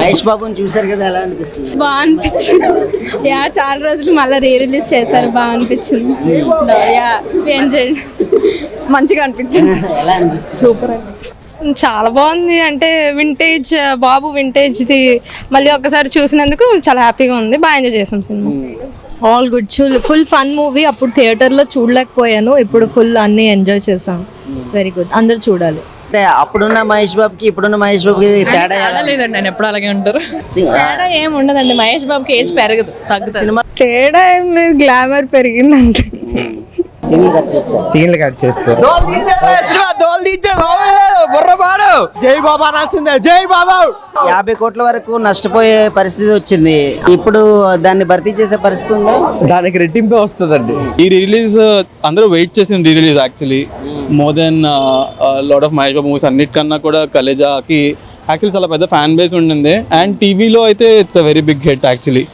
మహేష్ బాబుని చూసారు కదా, ఎలా అనిపిస్తుంది? బాగా అనిపించింది. యా చాలా రోజులు మళ్ళీ రిలీజ్ చేశారు, బాగా అనిపించింది. యా ఎంజాయ్, మంచిగా అనిపించింది. ఎలా అనిపిస్తుంది? సూపర్ అండి, చాలా బాగుంది. అంటే వింటేజ్ బాబు వింటేజ్ది మళ్ళీ ఒక్కసారి చూసినందుకు చాలా హ్యాపీగా ఉంది. బాగా ఎంజాయ్ చేసాం cinema. All good, full fun movie. అప్పుడు థియేటర్లో చూడలేకపోయాను, ఇప్పుడు ఫుల్ అన్ని ఎంజాయ్ చేసాం. వెరీ గుడ్, అందరు చూడాలి. అంటే అప్పుడున్న మహేష్ బాబుకి ఇప్పుడున్న మహేష్ బాబుకి తేడా ఎలా? లేదండి, నేను ఎప్పుడు అలాగే ఉంటారు. తేడా ఏం ఉండదండి, మహేష్ బాబుకి ఏజ్ పెరగదు, తగ్గుతుంది. సినిమా తేడా ఏం లేదు, గ్లామర్ పెరిగిందంటే. సీన్లు కట్ చేస్తారు. జై బాబా రాసిందే, జై బాబా. 50 కోట్ల వరకు నష్టపోయే పరిస్థితి వచ్చింది. ఇప్పుడు దాన్ని భర్తీ చేసే పరిస్థితి ఉందా? దానికి రెట్టింపే వస్తుందండి. ఈ రిలీజ్ అందరూ వెయిట్ చేసిన release actually. More than lot of Mahesh Babu movies అన్నిటికన్నా కూడా కలేజాకి యాక్చువల్లీ చాలా పెద్ద ఫ్యాన్ బేస్ ఉండింది. అండ్ టీవీలో అయితే it's a very big hit actually.